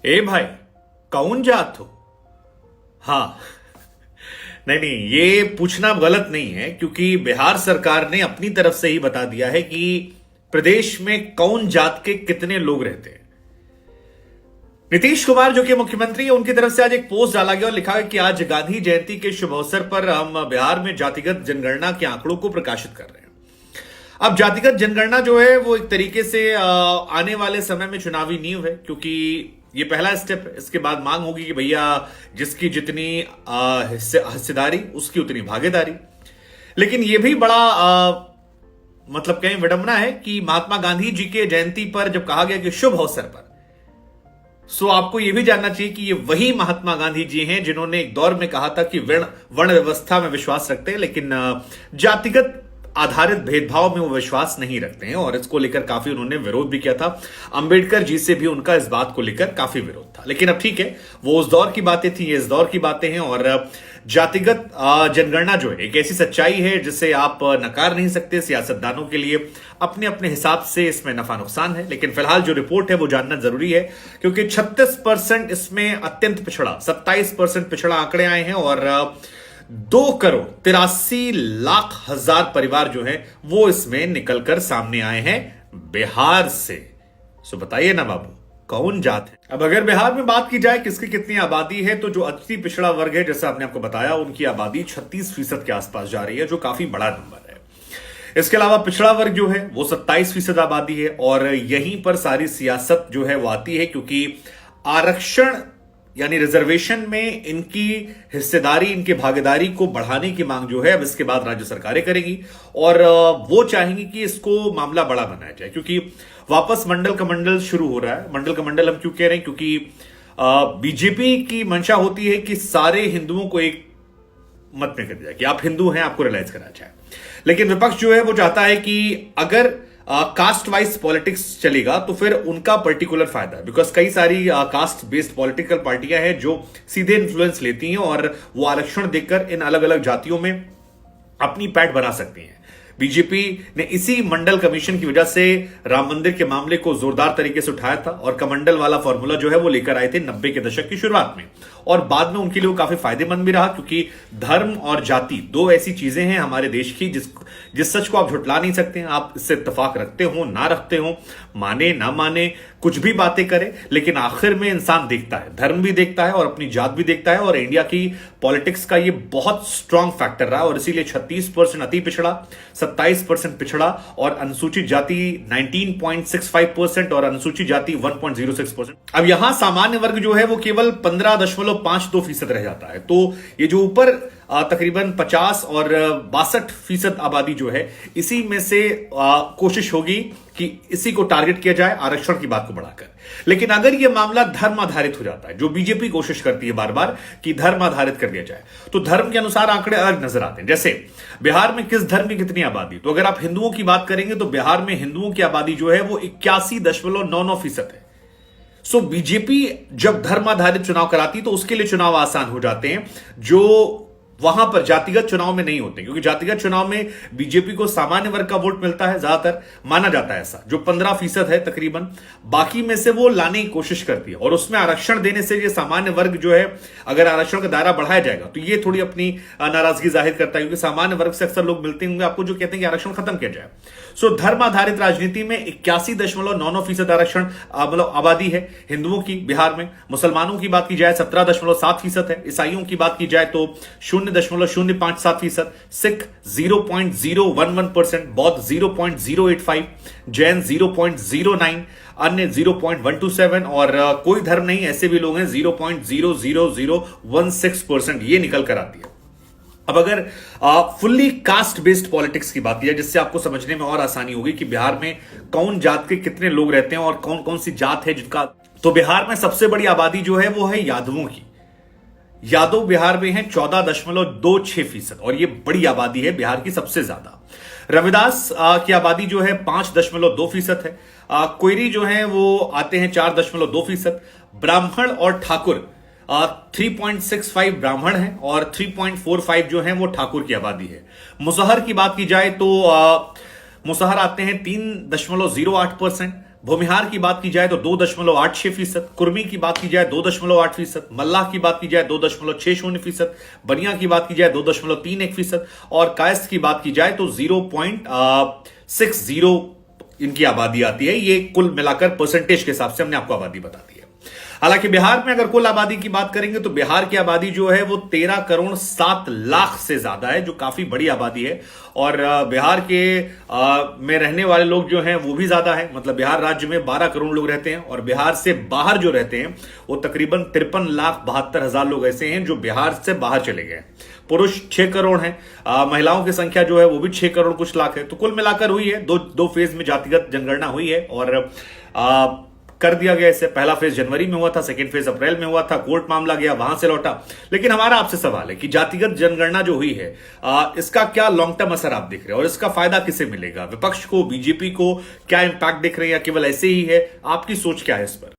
ए भाई, कौन जात हो? हाँ। नहीं नहीं, ये पूछना गलत नहीं है क्योंकि बिहार सरकार ने अपनी तरफ से ही बता दिया है कि प्रदेश में कौन जात के कितने लोग रहते हैं। नीतीश कुमार जो कि मुख्यमंत्री है, उनकी तरफ से आज एक पोस्ट डाला गया और लिखा है कि आज गांधी जयंती के शुभ अवसर पर हम बिहार में जातिगत जनगणना के आंकड़ों को प्रकाशित कर रहे हैं। अब जातिगत जनगणना जो है वो एक तरीके से आने वाले समय में चुनावी नींव है, क्योंकि ये पहला स्टेप है। इसके बाद मांग होगी कि भैया जिसकी जितनी हिस्सेदारी उसकी उतनी भागीदारी। लेकिन ये भी बड़ा मतलब कहीं विडंबना है कि महात्मा गांधी जी के जयंती पर जब कहा गया कि शुभ अवसर पर, सो आपको यह भी जानना चाहिए कि ये वही महात्मा गांधी जी हैं जिन्होंने एक दौर में कहा था कि वर्ण व्यवस्था में विश्वास रखते हैं, लेकिन जातिगत आधारित भेदभाव में वो विश्वास नहीं रखते हैं। और इसको लेकर काफी उन्होंने विरोध भी किया था। अंबेडकर जी से भी उनका इस बात को लेकर काफी विरोध था। लेकिन अब ठीक है, वो उस दौर की बातें थी, ये इस दौर की बातें हैं। और जातिगत जनगणना जो है एक ऐसी सच्चाई है जिसे आप नकार नहीं सकते। सियासतदानों के लिए अपने अपने हिसाब से इसमें नफा नुकसान है, लेकिन फिलहाल जो रिपोर्ट है वो जानना जरूरी है, क्योंकि 36% इसमें अत्यंत पिछड़ा, 27% पिछड़ा आंकड़े आए हैं। और 2,83,00,000 परिवार जो हैं वो इसमें निकलकर सामने आए हैं बिहार से। सो बताइए ना बाबू, कौन जात है? अब अगर बिहार में बात की जाए किसकी कितनी आबादी है, तो जो अति पिछड़ा वर्ग है, जैसा आपने आपको बताया, उनकी आबादी 36% के आसपास जा रही है, जो काफी बड़ा नंबर है। इसके अलावा पिछड़ा वर्ग जो है वो 27% आबादी है। और यहीं पर सारी सियासत जो है वो आती है, क्योंकि आरक्षण यानी रिजर्वेशन में इनकी हिस्सेदारी, इनकी भागीदारी को बढ़ाने की मांग जो है अब इसके बाद राज्य सरकारें करेंगी। और वो चाहेंगी कि इसको मामला बड़ा बनाया जाए, क्योंकि वापस मंडल कमंडल शुरू हो रहा है। मंडल कमंडल हम क्यों कह रहे हैं? क्योंकि बीजेपी की मंशा होती है कि सारे हिंदुओं को एक मत में कर जाए कि आप हिंदू हैं, आपको रियलाइज करा जाए। लेकिन विपक्ष जो है वो चाहता है कि अगर कास्ट वाइज पॉलिटिक्स चलेगा तो फिर उनका पर्टिकुलर फायदा है, बिकॉज कई सारी कास्ट बेस्ड पॉलिटिकल पार्टियां हैं जो सीधे इन्फ्लुएंस लेती हैं और वो आरक्षण देकर इन अलग अलग जातियों में अपनी पैठ बना सकती हैं। बीजेपी ने इसी मंडल कमीशन की वजह से राम मंदिर के मामले को जोरदार तरीके से उठाया था, और कमंडल वाला फॉर्मूला जो है वो लेकर आए थे 90 के दशक की शुरुआत में। और बाद में उनके लिए वो काफी फायदेमंद भी रहा, क्योंकि धर्म और जाति दो ऐसी चीजें हैं हमारे देश की जिस सच को आप झुटला नहीं सकते हैं। आप इससे इत्तेफाक रखते हो ना रखते हो, माने ना माने, कुछ भी बातें करें, लेकिन आखिर में इंसान देखता है, धर्म भी देखता है और अपनी जात भी देखता है। और इंडिया की पॉलिटिक्स का ये बहुत स्ट्रांग फैक्टर रहा, और इसीलिए 36% अति पिछड़ा, 27% पिछड़ा, और अनुसूचित जाति 19.65% और अनुसूचित जाति 1.06%। अब यहां सामान्य वर्ग जो है वो केवल 15.52% रह जाता है। तो ये जो ऊपर तकरीबन 50 और 62% आबादी जो है, इसी में से कोशिश होगी कि इसी को टारगेट किया जाए आरक्षण की बात को बढ़ाकर। लेकिन अगर यह मामला धर्म आधारित हो जाता है, जो बीजेपी कोशिश करती है बार बार कि धर्म आधारित कर दिया जाए, तो धर्म के अनुसार आंकड़े अलग नजर आते हैं। जैसे बिहार में किस धर्म की कितनी आबादी, तो अगर आप हिंदुओं की बात करेंगे तो बिहार में हिंदुओं की आबादी जो है वो 81.99% है। सो बीजेपी जब धर्म आधारित चुनाव कराती तो उसके लिए चुनाव आसान हो जाते हैं, जो वहां पर जातिगत चुनाव में नहीं होते, क्योंकि जातिगत चुनाव में बीजेपी को सामान्य वर्ग का वोट मिलता है, ज्यादातर माना जाता है ऐसा, जो 15% है तकरीबन, बाकी में से वो लाने की कोशिश करती है। और उसमें आरक्षण देने से ये सामान्य वर्ग जो है, अगर आरक्षण का दायरा बढ़ाया जाएगा तो ये थोड़ी अपनी नाराजगी जाहिर करता है, क्योंकि सामान्य वर्ग से अक्सर लोग मिलते होंगे आपको जो कहते हैं कि आरक्षण खत्म किया जाए। सो धर्म आधारित राजनीति में 81.99% आरक्षण मतलब आबादी है हिंदुओं की बिहार में। मुसलमानों की बात की जाए 17.7% है, ईसाइयों की बात की जाए तो 0.057%, सिख 0.011%, बौद्ध 0.085%, जैन 0.09%, अन्य 0.127%, और कोई धर्म नहीं ऐसे भी लोग हैं 0.00016%। ये निकल कर आती है। अब अगर फुल्ली कास्ट बेस्ड पॉलिटिक्स की बात की जाए, जिससे आपको समझने में और आसानी होगी कि बिहार में कौन जात के कितने लोग रहते हैं और कौन कौन सी जात है जिनका, तो बिहार में सबसे बड़ी आबादी जो है वो है यादवों की। यादव बिहार में है 14.26%, और ये बड़ी आबादी है बिहार की सबसे ज्यादा। रविदास की आबादी जो है 5.2% है। कोयरी जो है वो आते हैं 4.2%। ब्राह्मण और ठाकुर 3.65 ब्राह्मण हैं और 3.45 जो है वो ठाकुर की आबादी है। मुसहर की बात की जाए तो मुसहर आते हैं 3.08%, भूमिहार की बात की जाए तो 2.86%, कुर्मी की बात की जाए 2.8%, मल्लाह की बात की जाए 2.60%, बनिया की बात की जाए 2.31% और कायस्थ की बात की जाए तो 0.60 इनकी आबादी आती है। ये कुल मिलाकर परसेंटेज के हिसाब से हमने आपको आबादी बता दी है। हालांकि बिहार में अगर कुल आबादी की बात करेंगे तो बिहार की आबादी जो है वो 13 करोड़ 7 लाख से ज्यादा है, जो काफी बड़ी आबादी है। और बिहार के में रहने वाले लोग जो हैं वो भी ज्यादा है। मतलब बिहार राज्य में 12 करोड़ लोग रहते हैं और बिहार से बाहर जो रहते हैं वो तकरीबन 53,72,000 लोग ऐसे हैं जो बिहार से बाहर चले गए। पुरुष 6 करोड़ हैं, महिलाओं की संख्या जो है वो भी 6 करोड़ कुछ लाख है। तो कुल मिलाकर हुई है दो फेज में जातिगत जनगणना हुई है और कर दिया गया। इससे पहला फेज जनवरी में हुआ था, सेकंड फेज अप्रैल में हुआ था, कोर्ट मामला गया, वहां से लौटा। लेकिन हमारा आपसे सवाल है कि जातिगत जनगणना जो हुई है इसका क्या लॉन्ग टर्म असर आप देख रहे हैं और इसका फायदा किसे मिलेगा? विपक्ष को, बीजेपी को क्या इंपैक्ट दिख रहे हैं या केवल ऐसे ही है? आपकी सोच क्या है इस पर?